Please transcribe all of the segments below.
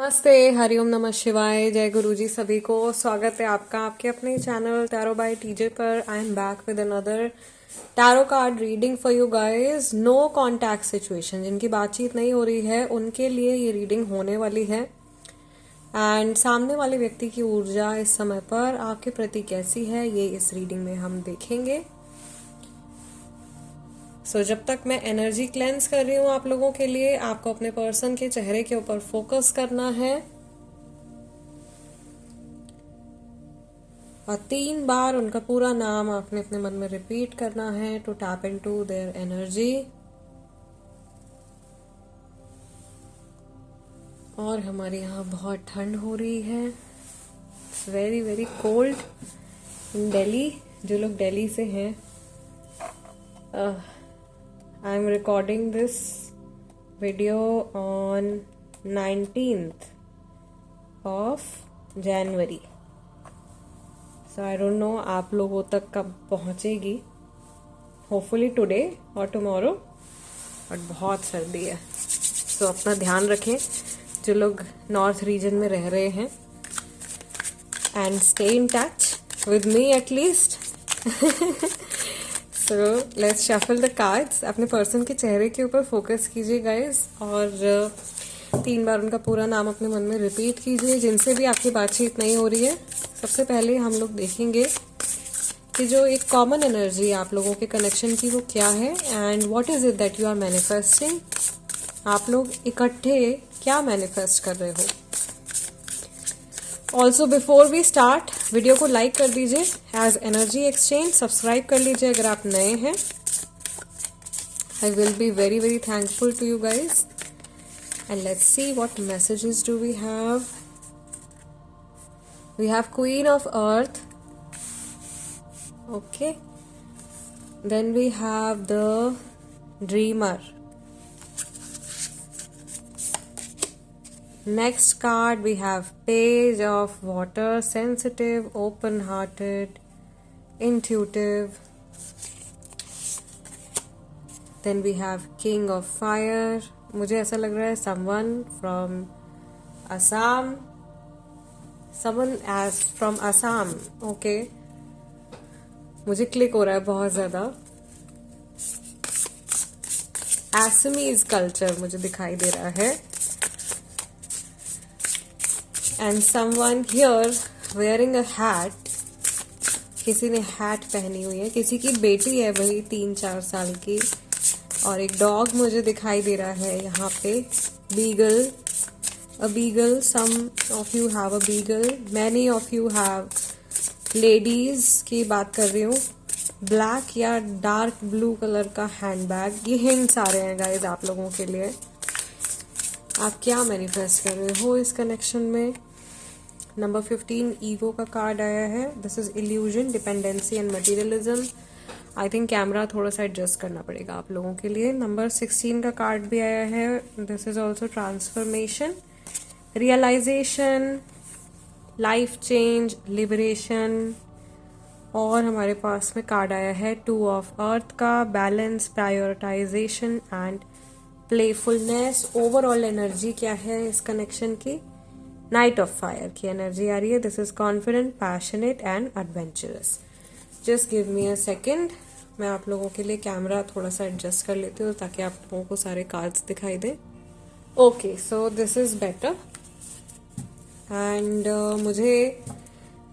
नमस्ते, हरिओम नमः शिवाय, जय गुरु जी सभी को। स्वागत है आपका आपके अपने चैनल टैरो बाय टीजे पर। I am back with another tarot card reading for you guys. No contact situation, जिनकी बातचीत नहीं हो रही है उनके लिए ये रीडिंग होने वाली है। एंड सामने वाले व्यक्ति की ऊर्जा इस समय पर आपके प्रति कैसी है, ये इस रीडिंग में हम देखेंगे। जब तक मैं एनर्जी क्लेंस कर रही हूँ आप लोगों के लिए, आपको अपने पर्सन के चेहरे के ऊपर फोकस करना है और 3 बार उनका पूरा नाम आपने अपने मन में रिपीट करना है to tap into their energy. और हमारे यहाँ बहुत ठंड हो रही है, it's very very cold in Delhi. जो लोग दिल्ली से हैं, I am recording this video on 19th of January. So I don't know आप लोगों तक कब पहुंचेगी, hopefully today or tomorrow, but बहुत सर्दी है। So अपना ध्यान रखें जो लोग नॉर्थ रीजन में रह रहे हैं, and stay in touch with me at least. So let's shuffle the cards. अपने पर्सन के चेहरे के ऊपर फोकस कीजिए गाइस, और 3 बार उनका पूरा नाम अपने मन में रिपीट कीजिए जिनसे भी आपकी बातचीत नहीं हो रही है। सबसे पहले हम लोग देखेंगे कि जो एक कॉमन एनर्जी आप लोगों के कनेक्शन की वो क्या है, and what is it that you are manifesting. आप लोग इकट्ठे क्या मैनिफेस्ट कर रहे हो। Also before we start, video को लाइक कर दीजिए एज एनर्जी एक्सचेंज, सब्सक्राइब कर लीजिए अगर आप नए हैं। I will be very very thankful to you guys. And let's see what messages do we have. We have queen of earth, okay, then we have the dreamer. Next card we have Page of Water, sensitive, open-hearted, intuitive. Then we have King of Fire. मुझे ऐसा लग रहा है someone from Assam. Someone as from Assam. Okay. मुझे click हो रहा है बहुत ज़्यादा। Assamese culture मुझे दिखाई दे रहा है। And someone here wearing a hat. किसी ने हैट पहनी हुई है, किसी की बेटी है वही 3-4 साल की, और एक डॉग मुझे दिखाई दे रहा है यहाँ पे, beagle, a beagle. Some of you have a beagle, many of you have ladies की बात कर रही हूँ। ब्लैक या डार्क ब्लू कलर का हैंडबैग, ये हिंट्स आ रहे हैं गाइज आप लोगों के लिए। आप क्या मैनिफेस्ट कर रहे हो इस कनेक्शन में। नंबर 15 ईगो का कार्ड आया है। This is illusion, dependency and materialism. I think camera थोड़ा सा एडजस्ट करना पड़ेगा आप लोगों के लिए। नंबर 16 का कार्ड भी आया है। This is also transformation, realisation, life change, liberation. और हमारे पास में कार्ड आया है 2 ऑफ अर्थ का, balance, prioritisation and playfulness. Overall energy क्या है इस कनेक्शन की। नाइट ऑफ फायर की एनर्जी आ रही है। This is confident, passionate and adventurous. Just give me a second, मैं आप लोगों के लिए कैमरा थोड़ा सा एडजस्ट कर लेती हूँ ताकि आप लोगों को सारे कार्ड्स दिखाई दे। Okay, so this is better. And मुझे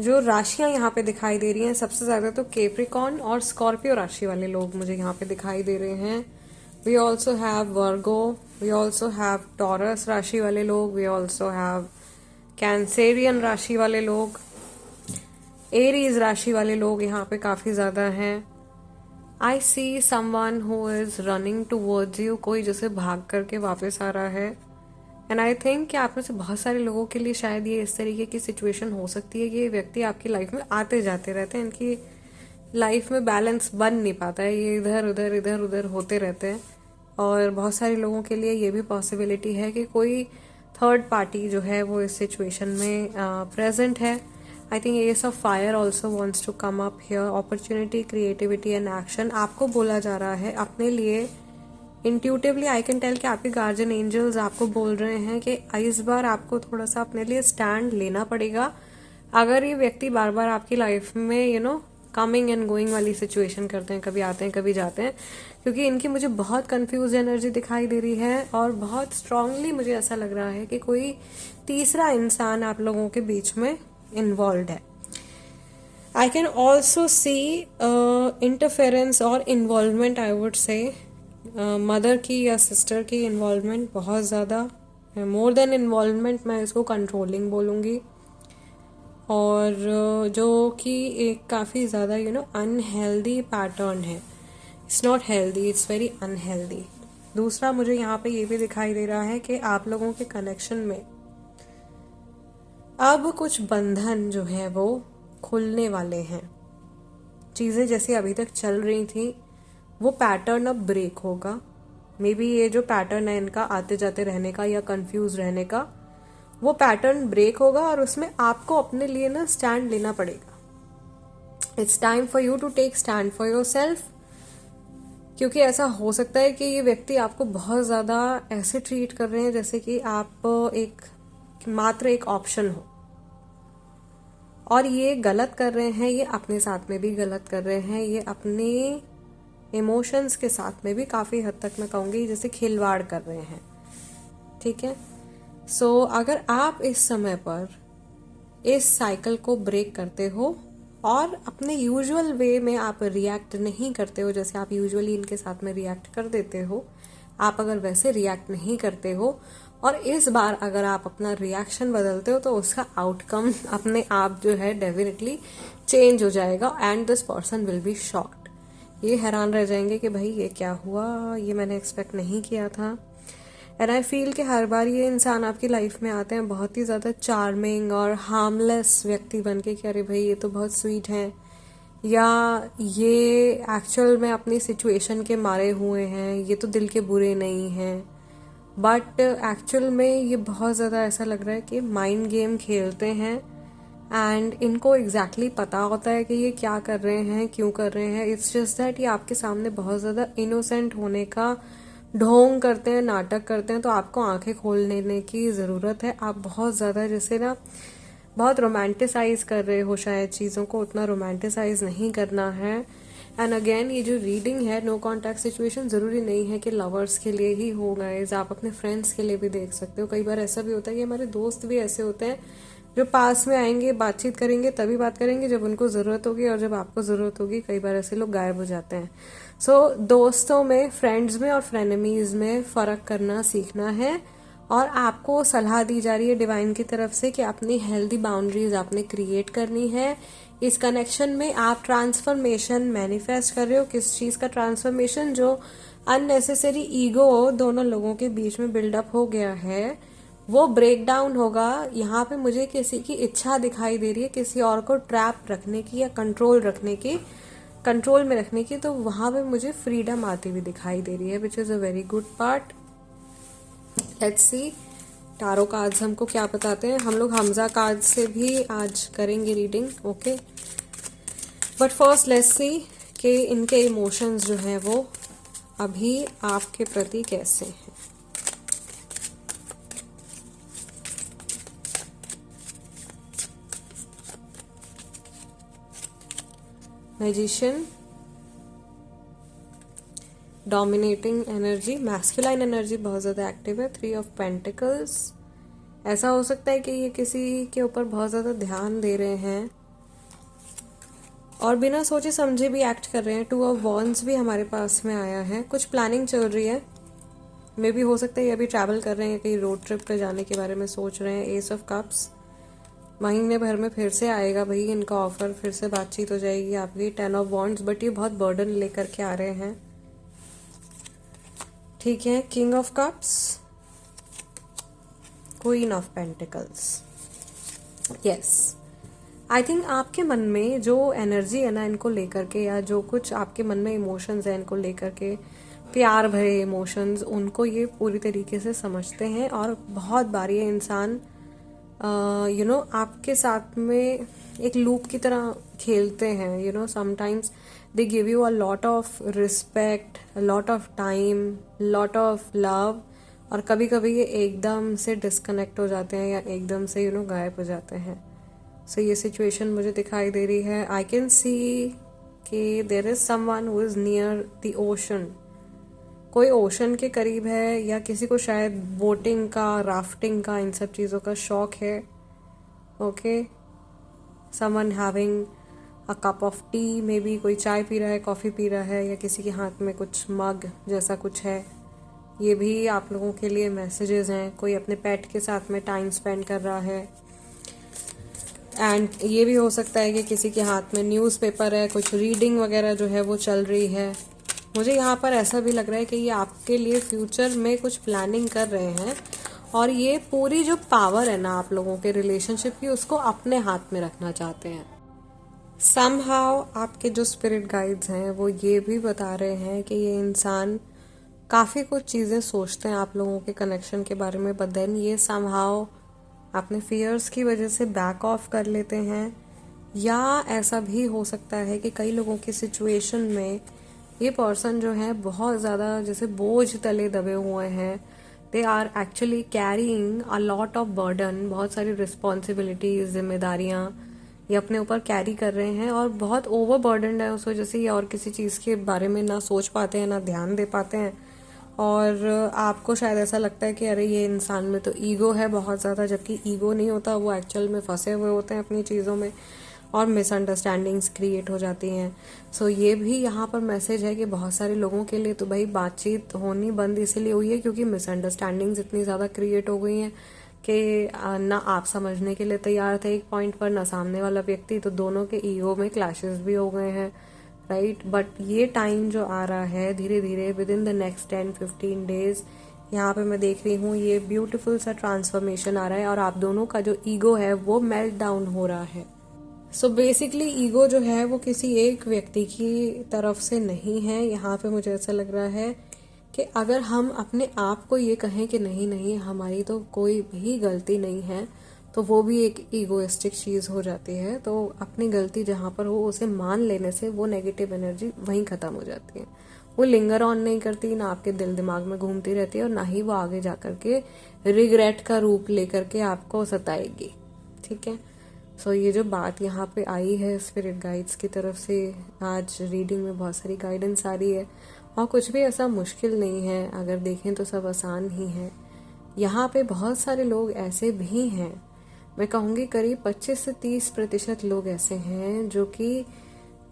जो राशियां यहाँ पे दिखाई दे रही हैं, सबसे ज्यादा तो कैप्रिकॉर्न और स्कॉर्पियो राशि वाले लोग मुझे यहाँ पे दिखाई दे रहे हैं। We also have Virgo, we also have Taurus राशि वाले लोग, वी ऑल्सो हैव कैंसेरियन राशि वाले लोग, एरीज राशि वाले लोग यहाँ पे काफी ज्यादा हैं। I see someone who is running towards you, कोई जैसे भाग करके वापस आ रहा है। एंड आई थिंक कि आप में से बहुत सारे लोगों के लिए शायद ये इस तरीके की सिचुएशन हो सकती है कि ये व्यक्ति आपकी लाइफ में आते जाते रहते हैं, इनकी लाइफ में बैलेंस बन नहीं पाता है, ये इधर उधर इधर उधर होते रहते हैं। और बहुत सारे लोगों के लिए ये भी पॉसिबिलिटी है कि कोई थर्ड पार्टी जो है वो इस सिचुएशन में प्रेजेंट है। I think ace of fire also wants to come up here. Opportunity, creativity and action. आपको बोला जा रहा है अपने लिए इंट्यूटिवली आई कैन टेल कि आपके गार्जियन एंजल्स आपको बोल रहे हैं कि इस बार आपको थोड़ा सा अपने लिए स्टैंड लेना पड़ेगा। अगर ये व्यक्ति बार बार आपकी लाइफ में कमिंग एंड गोइंग वाली सिचुएशन करते हैं, कभी आते हैं कभी जाते हैं, क्योंकि इनकी मुझे बहुत कंफ्यूज एनर्जी दिखाई दे रही है और बहुत स्ट्रांगली मुझे ऐसा लग रहा है कि कोई तीसरा इंसान आप लोगों के बीच में इन्वॉल्व है। I can also see interference और involvement, I would say mother की या सिस्टर की इन्वॉल्वमेंट बहुत ज़्यादा, मोर देन इन्वॉल्वमेंट मैं इसको कंट्रोलिंग बोलूँगी, और जो कि एक काफ़ी ज़्यादा अनहेल्दी पैटर्न है। It's not healthy, it's very unhealthy. दूसरा मुझे यहाँ पे ये भी दिखाई दे रहा है कि आप लोगों के कनेक्शन में अब कुछ बंधन जो है वो खुलने वाले हैं। चीज़ें जैसे अभी तक चल रही थी वो पैटर्न अब ब्रेक होगा। मे बी ये जो पैटर्न है इनका आते जाते रहने का या कंफ्यूज रहने का, वो पैटर्न ब्रेक होगा और उसमें आपको अपने लिए ना स्टैंड लेना पड़ेगा। It's time for you to take stand for yourself, क्योंकि ऐसा हो सकता है कि ये व्यक्ति आपको बहुत ज़्यादा ऐसे ट्रीट कर रहे हैं जैसे कि आप मात्र एक ऑप्शन हो, और ये गलत कर रहे हैं। ये अपने साथ में भी गलत कर रहे हैं, ये अपने इमोशंस के साथ में भी काफ़ी हद तक मैं कहूँगी जैसे खिलवाड़ कर रहे हैं। ठीक है, सो अगर आप इस समय पर इस साइकिल को ब्रेक करते हो और अपने यूजुअल वे में आप रिएक्ट नहीं करते हो, जैसे आप यूजुअली इनके साथ में रिएक्ट कर देते हो, आप अगर वैसे रिएक्ट नहीं करते हो और इस बार अगर आप अपना रिएक्शन बदलते हो, तो उसका आउटकम अपने आप जो है डेफिनेटली चेंज हो जाएगा and this person will be shocked. ये हैरान रह जाएंगे कि भाई ये क्या हुआ, ये मैंने एक्सपेक्ट नहीं किया था। एंड आई फील कि हर बार ये इंसान आपकी लाइफ में आते हैं बहुत ही ज़्यादा चार्मिंग और हार्मलेस व्यक्ति बन के कि अरे भाई ये तो बहुत स्वीट हैं, या ये एक्चुअल में अपनी सिचुएशन के मारे हुए हैं, ये तो दिल के बुरे नहीं हैं। बट एक्चुअल में ये बहुत ज़्यादा ऐसा लग रहा है कि माइंड गेम खेलते हैं एंड इनको एग्जैक्टली पता होता है कि ये क्या कर रहे हैं, क्यों कर रहे हैं। इट्स जस्ट दैट ये आपके सामने बहुत ज़्यादा इनोसेंट होने का ढोंग करते हैं, नाटक करते हैं, तो आपको आंखें खोल लेने की ज़रूरत है। आप बहुत ज़्यादा जैसे ना बहुत रोमांटिसाइज कर रहे हो शायद चीज़ों को, उतना रोमांटिसाइज नहीं करना है। एंड अगेन ये जो रीडिंग है नो कॉन्टैक्ट सिचुएशन ज़रूरी नहीं है कि लवर्स के लिए ही हो गाइस, आप अपने फ्रेंड्स के लिए भी देख सकते हो। कई बार ऐसा भी होता है कि हमारे दोस्त भी ऐसे होते हैं जो पास में आएंगे, बातचीत करेंगे, तभी बात करेंगे जब उनको ज़रूरत होगी, और जब आपको ज़रूरत होगी कई बार ऐसे लोग गायब हो जाते हैं। सो दोस्तों में, फ्रेंड्स में और फ्रेनेमीज में फ़र्क करना सीखना है, और आपको सलाह दी जा रही है डिवाइन की तरफ से कि अपनी हेल्दी बाउंड्रीज आपने क्रिएट करनी है। इस कनेक्शन में आप ट्रांसफॉर्मेशन मैनिफेस्ट कर रहे हो। किस चीज़ का ट्रांसफॉर्मेशन? जो अननेसेसरी ईगो दोनों लोगों के बीच में बिल्डअप हो गया है वो ब्रेक डाउन होगा। यहाँ पे मुझे किसी की इच्छा दिखाई दे रही है किसी और को ट्रैप रखने की या कंट्रोल में रखने की, तो वहां पे मुझे फ्रीडम आती हुई दिखाई दे रही है, which is a very good part. Let's see tarot cards हमको क्या बताते हैं। हम लोग हमजा कार्ड से भी आज करेंगे reading, okay. But first let's see कि इनके इमोशंस जो हैं वो अभी आपके प्रति कैसे हैं। Magician, dominating energy, masculine energy बहुत ज़्यादा एक्टिव है। 3 ऑफ पेंटिकल्स, ऐसा हो सकता है कि ये किसी के ऊपर बहुत ज़्यादा ध्यान दे रहे हैं और बिना सोचे समझे भी एक्ट कर रहे हैं। 2 ऑफ वॉन्ड्स भी हमारे पास में आया है। कुछ प्लानिंग चल रही है, मे भी हो सकता है ये अभी ट्रैवल कर रहे हैं, कहीं रोड ट्रिप पे जाने के बारे में सोच रहे हैं। एस ऑफ कप्स, महीने भर में फिर से आएगा भाई इनका ऑफर, फिर से बातचीत हो जाएगी आपकी। 10 ऑफ वॉन्ड्स, बट ये बहुत बर्डन लेकर के आ रहे हैं, ठीक है। King of cups, queen of pentacles, yes. I think आपके मन में जो एनर्जी है ना इनको लेकर के, या जो कुछ आपके मन में इमोशंस है इनको लेकर के, प्यार भरे इमोशंस, उनको ये पूरी तरीके से समझते हैं। और बहुत बार ये इंसान आपके साथ में एक लूप की तरह खेलते हैं। Sometimes they give you a lot of respect, lot of time, lot of love, और कभी कभी ये एकदम से डिस्कनेक्ट हो जाते हैं या एकदम से गायब हो जाते हैं. सो ये सिचुएशन मुझे दिखाई दे रही है. आई कैन सी कि there is someone who is near the ocean. कोई ओशन के करीब है या किसी को शायद बोटिंग का, राफ्टिंग का, इन सब चीज़ों का शौक है. Okay, someone having a cup of T, may be कोई चाय पी रहा है, कॉफ़ी पी रहा है, या किसी के हाथ में कुछ मग जैसा कुछ है. ये भी आप लोगों के लिए मैसेजेस हैं. कोई अपने पेट के साथ में टाइम स्पेंड कर रहा है. एंड ये भी हो सकता है कि किसी के हाथ में न्यूज़पेपर है, कुछ रीडिंग वगैरह जो है वो चल रही है. मुझे यहाँ पर ऐसा भी लग रहा है कि ये आपके लिए फ्यूचर में कुछ प्लानिंग कर रहे हैं, और ये पूरी जो पावर है ना आप लोगों के रिलेशनशिप की, उसको अपने हाथ में रखना चाहते हैं. समहाउ आपके जो स्पिरिट गाइड्स हैं वो ये भी बता रहे हैं कि ये इंसान काफ़ी कुछ चीज़ें सोचते हैं आप लोगों के कनेक्शन के बारे में, बट देन ये समहाउ अपने फियर्स की वजह से बैक ऑफ कर लेते हैं. या ऐसा भी हो सकता है कि कई लोगों की सिचुएशन में ये पर्सन जो है बहुत ज़्यादा जैसे बोझ तले दबे हुए हैं. They are actually carrying a lot of burden, बहुत सारी रिस्पॉन्सिबिलिटीज, जिम्मेदारियाँ ये अपने ऊपर कैरी कर रहे हैं, और बहुत ओवर बर्डनड है उस वजह से ये और किसी चीज़ के बारे में ना सोच पाते हैं, ना ध्यान दे पाते हैं. और आपको शायद ऐसा लगता है कि अरे ये इंसान में तो ईगो है बहुत ज़्यादा, जबकि ईगो नहीं होता, वो एक्चुअल में फंसे हुए होते हैं अपनी चीज़ों में, और मिसअंडरस्टैंडिंग्स क्रिएट हो जाती हैं. सो ये भी यहाँ पर मैसेज है कि बहुत सारे लोगों के लिए तो भाई बातचीत होनी बंद इसीलिए हुई है क्योंकि मिसअंडरस्टैंडिंग्स इतनी ज़्यादा क्रिएट हो गई हैं कि ना आप समझने के लिए तैयार थे एक पॉइंट पर, ना सामने वाला व्यक्ति. तो दोनों के ईगो में क्लैशेस भी हो गए हैं, राइट. बट ये टाइम जो आ रहा है धीरे धीरे with in the next 10-15 days, यहाँ पे मैं देख रही हूँ ये ब्यूटीफुल सा ट्रांसफॉर्मेशन आ रहा है, और आप दोनों का जो ईगो है वो मेल्ट डाउन हो रहा है. सो बेसिकली ईगो जो है वो किसी एक व्यक्ति की तरफ से नहीं है. यहाँ पे मुझे ऐसा लग रहा है कि अगर हम अपने आप को ये कहें कि नहीं नहीं हमारी तो कोई भी गलती नहीं है, तो वो भी एक ईगोइस्टिक चीज़ हो जाती है. तो अपनी गलती जहाँ पर हो उसे मान लेने से वो नेगेटिव एनर्जी वहीं ख़त्म हो जाती है. वो लिंगर ऑन नहीं करती, ना आपके दिल दिमाग में घूमती रहती है, और ना ही वो आगे जा कर के रिग्रेट का रूप लेकर के आपको सताएगी. ठीक है. सो ये जो बात यहाँ पे आई है स्पिरिट गाइड्स की तरफ से, आज रीडिंग में बहुत सारी गाइडेंस आ रही है, और कुछ भी ऐसा मुश्किल नहीं है. अगर देखें तो सब आसान ही है. यहाँ पे बहुत सारे लोग ऐसे भी हैं, मैं कहूँगी करीब 25 से 30% लोग ऐसे हैं जो कि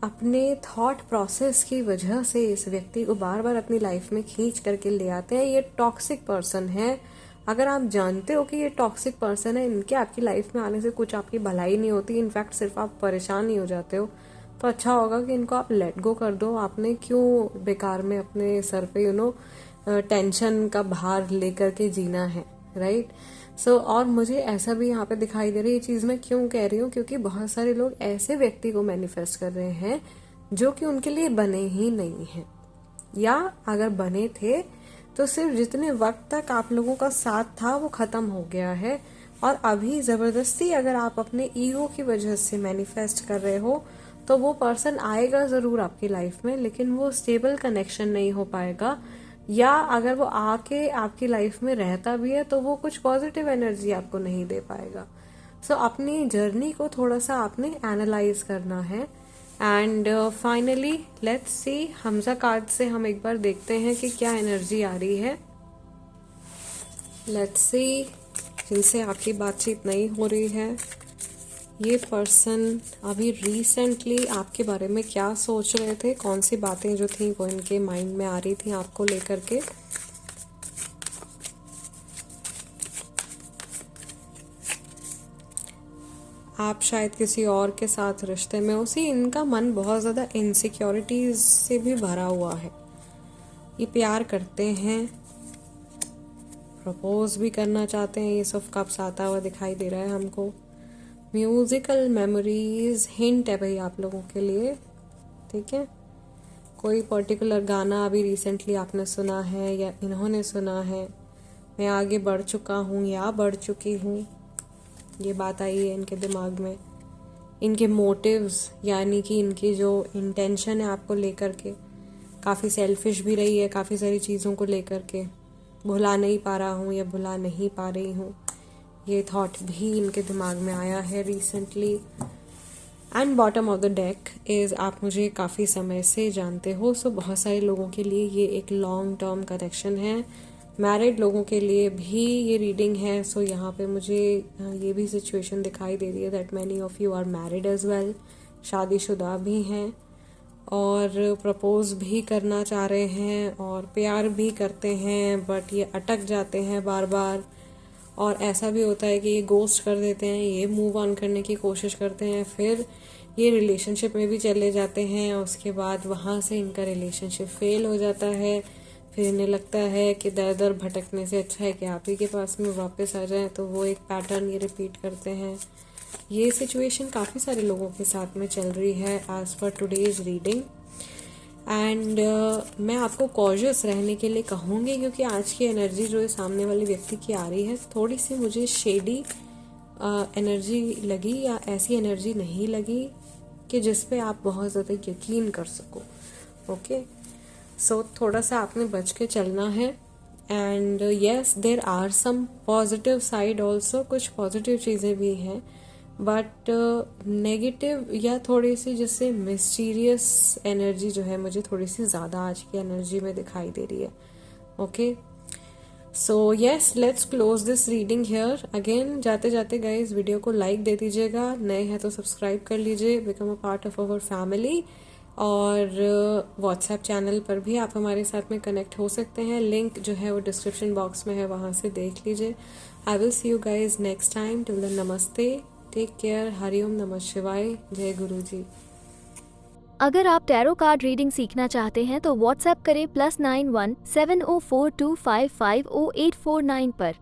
अपने थॉट प्रोसेस की वजह से इस व्यक्ति को बार बार अपनी लाइफ में खींच करके ले आते हैं. ये टॉक्सिक पर्सन है. अगर आप जानते हो कि ये टॉक्सिक पर्सन है, इनके आपकी लाइफ में आने से कुछ आपकी भलाई नहीं होती, इनफैक्ट सिर्फ आप परेशान ही हो जाते हो, तो अच्छा होगा कि इनको आप लेट गो कर दो. आपने क्यों बेकार में अपने सर पे टेंशन का भार लेकर के जीना है, राइट. सो और मुझे ऐसा भी यहाँ पे दिखाई दे रहा है. ये चीज़ मैं क्यों कह रही हूँ, क्योंकि बहुत सारे लोग ऐसे व्यक्ति को मैनिफेस्ट कर रहे हैं जो कि उनके लिए बने ही नहीं हैं, या अगर बने थे तो सिर्फ जितने वक्त तक आप लोगों का साथ था वो ख़त्म हो गया है, और अभी ज़बरदस्ती अगर आप अपने ईगो की वजह से मैनिफेस्ट कर रहे हो तो वो पर्सन आएगा ज़रूर आपकी लाइफ में, लेकिन वो स्टेबल कनेक्शन नहीं हो पाएगा. या अगर वो आके आपकी लाइफ में रहता भी है तो वो कुछ पॉजिटिव एनर्जी आपको नहीं दे पाएगा. सो अपनी जर्नी को थोड़ा सा आपने एनालाइज करना है. And finally let's see, Hamza card से हम एक बार देखते हैं कि क्या एनर्जी आ रही है. लेट्स सी, जिनसे आपकी बातचीत नहीं हो रही है, ये पर्सन अभी रिसेंटली आपके बारे में क्या सोच रहे थे, कौन सी बातें जो थी वो इनके माइंड में आ रही थी आपको लेकर के. आप शायद किसी और के साथ रिश्ते में हो. सी, इनका मन बहुत ज़्यादा इनसिक्योरिटीज से भी भरा हुआ है. ये प्यार करते हैं, प्रपोज भी करना चाहते हैं. ये सब कप्स आता हुआ दिखाई दे रहा है हमको. म्यूजिकल मेमोरीज हिंट है भाई आप लोगों के लिए. ठीक है. कोई पर्टिकुलर गाना अभी रिसेंटली आपने सुना है या इन्होंने सुना है. मैं आगे बढ़ चुका हूँ या बढ़ चुकी हूँ, ये बात आई है इनके दिमाग में. इनके मोटिव्स, यानी कि इनकी जो इंटेंशन है आपको लेकर के, काफ़ी सेल्फिश भी रही है काफ़ी सारी चीज़ों को लेकर के। भुला नहीं पा रहा हूँ या भुला नहीं पा रही हूँ, ये थॉट भी इनके दिमाग में आया है recently. And bottom of the deck is आप मुझे काफ़ी समय से जानते हो, सो बहुत सारे लोगों के लिए ये एक लॉन्ग टर्म कनेक्शन है। मैरिड लोगों के लिए भी ये रीडिंग है। सो यहाँ पे मुझे ये भी सिचुएशन दिखाई दे रही है that many of you are married as well, शादीशुदा भी हैं और प्रपोज भी करना चाह रहे हैं और प्यार भी करते हैं, बट ये अटक जाते हैं बार बार। और ऐसा भी होता है कि ये गोस्ट कर देते हैं, ये मूव ऑन करने की कोशिश करते हैं, फिर ये रिलेशनशिप में भी चले जाते हैं, उसके बाद वहाँ से इनका रिलेशनशिप फेल हो जाता है। फिर इन्हें लगता है कि दर दर भटकने से अच्छा है कि आप ही के पास में वापस आ जाएं, तो वो एक पैटर्न ये रिपीट करते हैं। ये सिचुएशन काफ़ी सारे लोगों के साथ में चल रही है as per today's reading. And मैं आपको कॉशियस रहने के लिए कहूँगी, क्योंकि आज की एनर्जी जो है सामने वाले व्यक्ति की आ रही है, थोड़ी सी मुझे शेडी एनर्जी लगी, या ऐसी एनर्जी नहीं लगी कि जिस पे आप बहुत ज़्यादा यकीन कर सको। ओके, सो थोड़ा सा आपने बच के चलना है। And yes, there are some positive side also, कुछ पॉजिटिव चीज़ें भी हैं, बट नेगेटिव या थोड़ी सी जिससे मिस्टीरियस एनर्जी जो है मुझे थोड़ी सी ज़्यादा आज की एनर्जी में दिखाई दे रही है। Okay, so yes, let's close this reading here. Again जाते जाते गाइज वीडियो को लाइक दे दीजिएगा, नए हैं तो सब्सक्राइब कर लीजिए, become a part of our family. और व्हाट्सएप चैनल पर भी आप हमारे साथ में कनेक्ट हो सकते हैं, लिंक जो है वो डिस्क्रिप्शन बॉक्स में है, वहाँ से देख लीजिए। I will see you guys next time. Till then namaste, take care, हरिओम, नमः शिवाय, जय गुरु जी। अगर आप टैरो कार्ड रीडिंग सीखना चाहते हैं तो व्हाट्सएप करें +91 7042550849 पर।